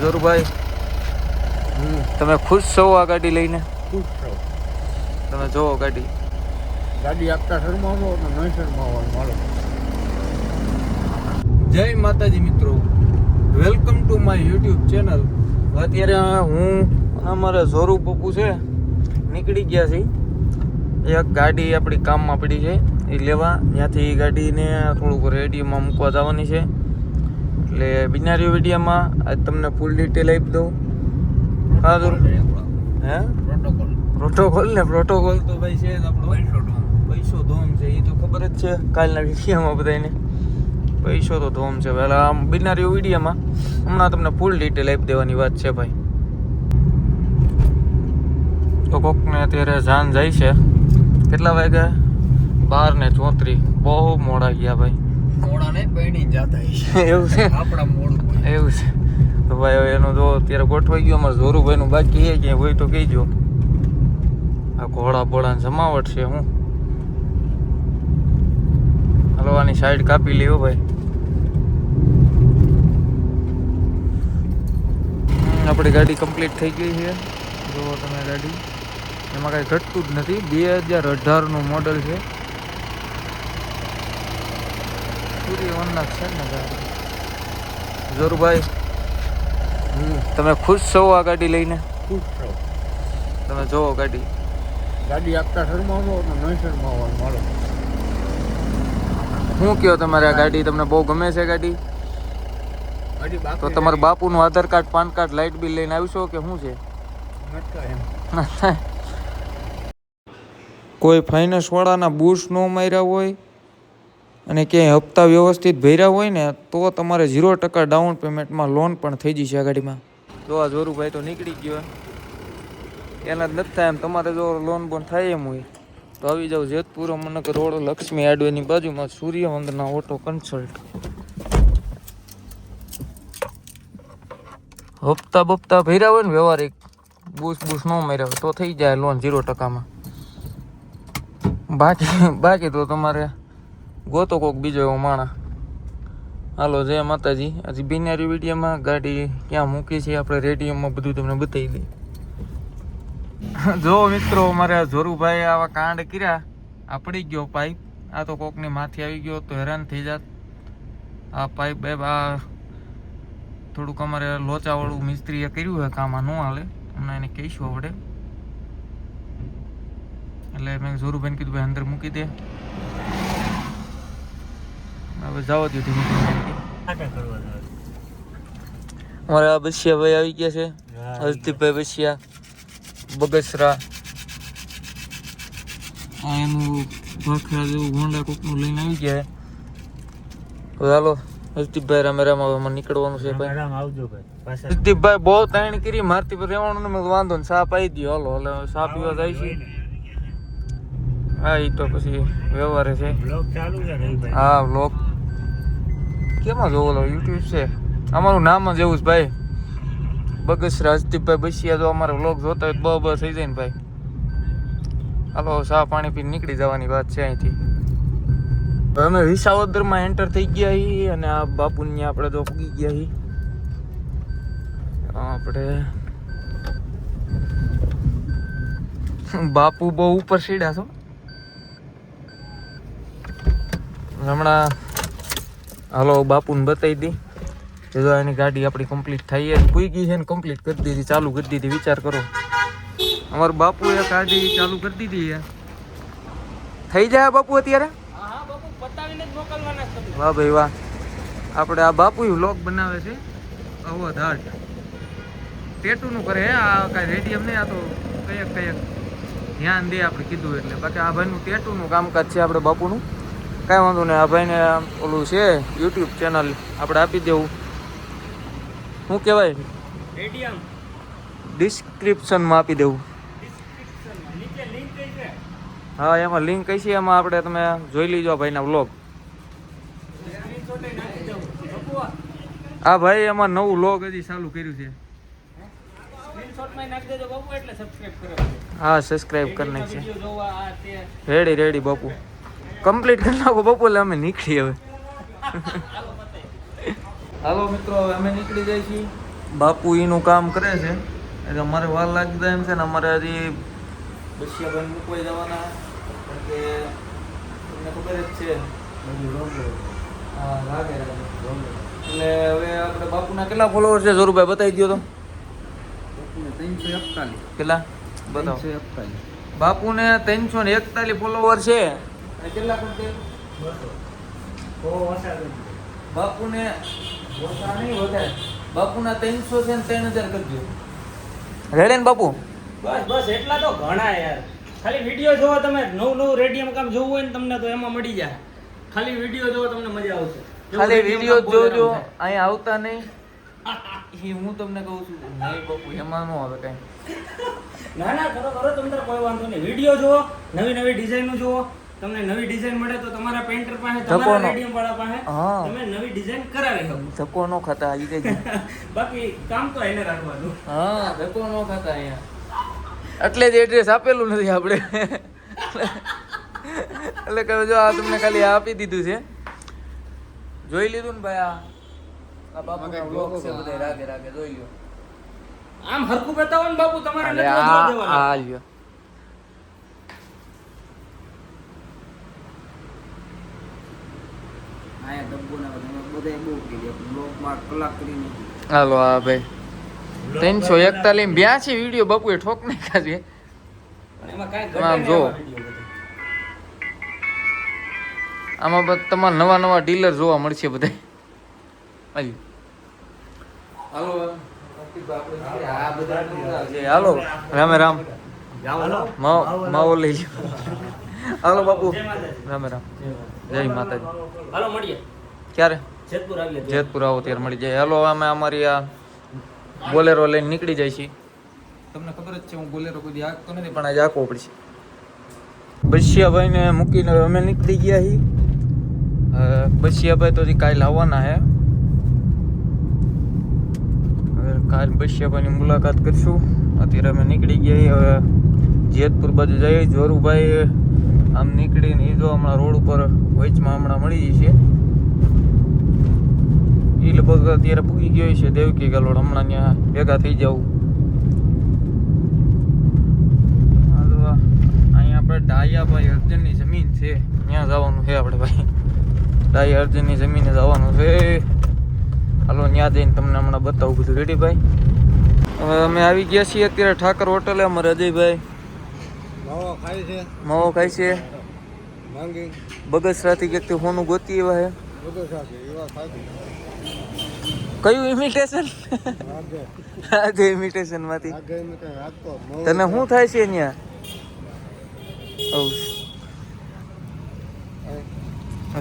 જોરુભાઈ, તમે ખુશ છો આ ગાડી લઈને? ખુશ છો? તમે જોવો ગાડી આપતા શરમાવો તો નહીં શરમાવો મારો. જય માતાજી મિત્રો, welcome to my YouTube channel. અત્યારે હું અમારા ઝોરુ પપ્પુ છે નીકળી ગયા છે. એક ગાડી આપણી કામમાં પડી છે એ લેવા. ત્યાંથી ગાડીને થોડુંક રેડિયોમાં મૂકવા જવાની છે. એટલે બિનારી વિડીયોમાં આજ તમને ફૂલ ડિટેલ આપી દઉં. હા હે પ્રોટોકોલ ને પ્રોટોકોલ તો ભાઈ છે જ આપણો પૈસો ધોમ છે, એ તો ખબર જ છે કાલના વિડીયોમાં બધાને. પૈસો તો ધોમ છે. પહેલાં આમ બિનારી વિડીયોમાં હમણાં તમને ફૂલ ડિટેલ આપી દેવાની વાત છે ભાઈ. તો કોકને અત્યારે જાન જાય છે. કેટલા વાગ્યા? 12:34. બહુ મોડા ગયા ભાઈ. મોડા નહીં પૈણી જતા એવું છે? આપણા મોડું એવું છે તો ભાઈ હવે એનું જો અત્યારે ગોઠવાઈ ગયું. અમારે ઝોરુભાઈનું બાકી છે ક્યાંય હોય તો કહીજો. આ ઘોડા બોડાને જમાવટ છે. હું હલવાની સાઈડ કાપી લેવો ભાઈ. આપણી ગાડી કમ્પ્લીટ થઈ ગઈ છે. જુઓ તમે ગાડી, એમાં કાંઈ ઘટતું જ નથી. 2018નું મોડલ છે. સૂર્યવનના છે ને ગાડી. જોરુભાઈ, તમે ખુશ છો આ ગાડી લઈને? ખુશ છો? તમે જોવો ગાડી આપતા શરમાવો તો નહીં શરમાવો મારો. શું કહો તમારે? આ ગાડી તમને બહુ ગમે છે ગાડી? તો તમારા બાપુનું Aadhaar card, PAN card, light bill લઈને આવશો કે શું છે? કોઈ ફાઇનાન્સ વાળાના બૂસ ન માર્યા હોય અને ક્યાંય હપ્તા વ્યવસ્થિત ભર્યા હોય ને તો તમારે 0% ડાઉન પેમેન્ટમાં લોન પણ થઈ જશે આ ગાડીમાં. જો આ જોરુભાઈ તો નીકળી ગયો. એના જ નથી થાય એમ. તમારે જો લોન બોન થાય એમ હોય તો આવી જાવ જેતપુર મનક રોડ, લક્ષ્મી હાઈડવેની બાજુમાં સૂર્યવંદના ઓટો કન્સલ્ટ. હપ્તા બપ્તા ભર્યા હોય ને વ્યવહારિક, બૂસ ન માર્યા હોય તો થઈ જાય લોન 0%માં. બાકી તો તમારે ગોતો કોક બીજો એવો માણસ. હાલો, જય માતાજી. હજી બિનારી વિડીયોમાં ગાડી ક્યાં મૂકી છે આપણે રેડિયોમાં બધું તમને બતાવી દઈએ. જો મિત્રો, અમારે જોરુભાઈ આવા કાંડ કર્યા. આ પડી ગયો પાઇપ. આ તો કોકની માથે આવી ગયો તો હેરાન થઈ જાત. આ પાઇપ આ થોડુંક અમારે લોચાવાળું મિસ્ત્રીએ કર્યું છે કામ. આ ન હાલે, હમણાં એને કહીશું આપણે. એટલે મેં જોરુભાઈને કીધું ભાઈ અંદર મૂકી દે. હવે જવા દો ધીમે ધીમે. અમારે આ બસિયા ભાઈ આવી ગયા છે. હર્ષદીપભાઈ બસિયા બગસરા. આ એનું ભાખરા જેવું હોન્ડા કોકનું લઈને આવી ગયા. હવે હાલો હર્ષદીપભાઈ રામેરામાં નીકળવાનું છે ભાઈ. હર્ષદીપભાઈ બહુ તાણ કરી મારતી પર રહેવાનું ને. મેં વાંધો ને સા પાઈ દો. હાલો એટલે સા પીવા જાય છે. હા, એ તો પછી વ્યવહારે છે. હા, બ્લોગ કેમાં જોવો? યુટ્યુબ છે. અમારું નામ જ એવું છે ભાઈ, બગસરા હર્ષદીપભાઈ બસિયા. જો અમારે વ્લોગ જોતા હોય તો થઈ જાય ને ભાઈ. હાલો, ચા પાણી પીને નીકળી જવાની વાત છે અહીંથી. હવે અમે વિસાવદરમાં એન્ટર થઈ ગયા છીએ અને આ બાપુને આપણે તો પૂગી ગયા છીએ. આપણે બાપુ બહુ ઉપર સીડ્યા છો હમણાં. હાલો, બાપુને બતાવી દી. જો એની ગાડી આપણી કમ્પ્લીટ થઈ પૂગી છે ને, કમ્પ્લીટ કરી દીધી, ચાલુ કરી દીધી. વિચાર કરો, અમારા બાપુએ ગાડી ચાલુ કરી દીધી. થઈ જાય બાપુ અત્યારે? વાહ ભાઈ વાહ. આપણે આ બાપુ વ્લોગ બનાવે છે અવધ હાટ. ટેટુનું કરે હે. આ કાંઈ રેડિયમ નહીં, આ તો કયક ધ્યાન દે આપણે કીધું એટલે. બાકી આ ભાઈનું ટેટુનું કામકાજ છે આપણે બાપુનું. કાંઈ વાંધો નહીં. આ ભાઈને ઓલું છે યુટ્યુબ ચેનલ, આપણે આપી દેવું. શું કહેવાય? ડિસ્ક્રિપ્શનમાં આપી દેવું. હા, એમાં લિંક કઈ છે એમાં આપણે તમે જોઈ લીજો ભાઈના વ્લોગ. હા ભાઈ, એમાં નવું વ્લોગ હજી ચાલુ કર્યું છે. હા, સબસ્ક્રાઈબ કરી નાખશે. રેડી બાપુ, કમ્પ્લીટ કરી નાખો બાપુ. એટલે અમે નીકળી હવે. હાલો મિત્રો, હવે અમે નીકળી જાય છીએ. બાપુ એનું કામ કરે છે એટલે અમારે વાર લાગી જાય એમ છે ને અમારે હજી બસિયાભાઈ મૂકવા જવાના કારણ કે તમને ખબર જ છે હા લાગે એટલે હવે આપણે બાપુના કેટલા ફોલોવર છે જોરુભાઈ બતાવી દો તો 341 કેટલા બતાવો 341 બાપુને 341 ફોલોવર છે અને કેટલા કરતે બાપુને ઓછા નહીં વધારે બાપુના 300 છે ને 3000 કરજો રેડે ને બાપુ બસ એટલા તો ઘણા યાર ખાલી વિડીયો જોવો તમે નવું રેડિયમ કામ જોવું હોય ને તમને તો એમાં મળી જાય ખાલી વિડીયો જોવો તમને મજા આવશે ખાલી વિડીયો જોજો અહીંયા આવતા નહીં એ હું તમને કહું છું નહીં બાપુ એમાં ન આવે કઈ ના કરો તમને કોઈ વાંધો નહીં વિડીયો જોવો નવી ડિઝાઇનો જોવો તમને નવી ડિઝાઇન મળે તો તમારા પેન્ટર પાસે તમારા રેડિયમ વાળા પાસે તમે નવી ડિઝાઇન કરાવી શકો ધક્કો ન ખાતા આવી ગઈ બાકી કામ તો એને રાખવાનું હા ધક્કો ન ખાતા અહીંયા એટલે જ એડ્રેસ આપેલું નથી આપણે એટલે કહો જો આ તમને ખાલી આપી દીધું છે જોઈ લીધું ને ભાઈ આ બાપુના વ્લોગ છે બધા રાગે જોઈ લ્યો આમ હરખું બતાવો ને બાપુ તમારે અરે નથી જોવા દેવાનું આ લ્યો આયા ડબ્બો ના બધા બહુ કરી બ્લોગમાં કલાક કરીને હાલો હા ભાઈ 341 વિડીયો બાપુએ ઠોક નાખ્યા છે પણ એમાં કાંઈ ઘટે આમ નહીં જો. આવા video બધા. આમાં તમારે નવા ડીલર જોવા મળશે બધા હાલો રામે રામ માવો લઈ લ્યો હાલો બાપુ જય માતાજી. રામે રામ જય માતાજી હાલો મળીએ ક્યારે જેતપુર આવીએ જેતપુર આવો ત્યારે મળી જાય હાલો અમે અમારી આ બોલેરો લઈને નીકળી જાય છે તમને ખબર જ છે હું બોલેરો કોઈ હાંકતો નથી પણ આજે હાંકવો પડશે બસિયાભાઈને મૂકીને અમે નીકળી ગયા છીએ બસિયાભાઈ તો હજી કાલે આવવાના હે હવે કાલ બસિયાભાઈની મુલાકાત કરશું અત્યારે અમે નીકળી ગયા છીએ હવે જેતપુર બાજુ જઈએ જોરુભાઈ આમ નીકળીને એ જો હમણાં રોડ ઉપર વચમાં હમણાં મળી જશે એ લગભગ અત્યારે પૂગી ગયો છે દેવકી ગલોડ હમણાં ત્યાં ભેગા થઈ જવું અહીંયા આપણે ડાયાભાઈ અર્જનની જમીન છે ત્યાં જવાનું છે આપણે ભાઈ ડાયા અર્જનની જમીને જવાનું છે હાલો ત્યાં જઈને તમને હમણાં બતાવું બધું રેડી ભાઈ હવે અમે આવી ગયા છીએ અત્યારે ઠાકર હોટલે અમારે અજયભાઈ માવો ખાય છે માવો ખાય છે માંગી બગસરાથી ક્યાંક હોનું ગોતી એવા છે બધો સાથે એવા ખાય કયું ઇમિટેશન આગે આજે ઇમિટેશન માંથી આગે મેં કઈ રાખતો તને શું થાય છે ત્યાં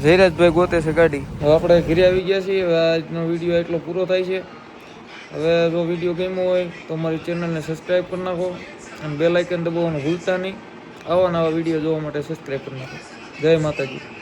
જયરાજભાઈ ગોતે છે ગાડી હવે આપણે ઘરે આવી ગયા છીએ હવે આજનો વિડીયો એટલો પૂરો થાય છે હવે જો વિડીયો ગમ્યો હોય તો અમારી ચેનલને સબસ્ક્રાઈબ કરી નાખો અને બેલ આઇકન દબાવવાનું ભૂલતા નહીં આવા નવા વિડીયો જોવા માટે સબસ્ક્રાઈબ કરી નાખો જય માતાજી.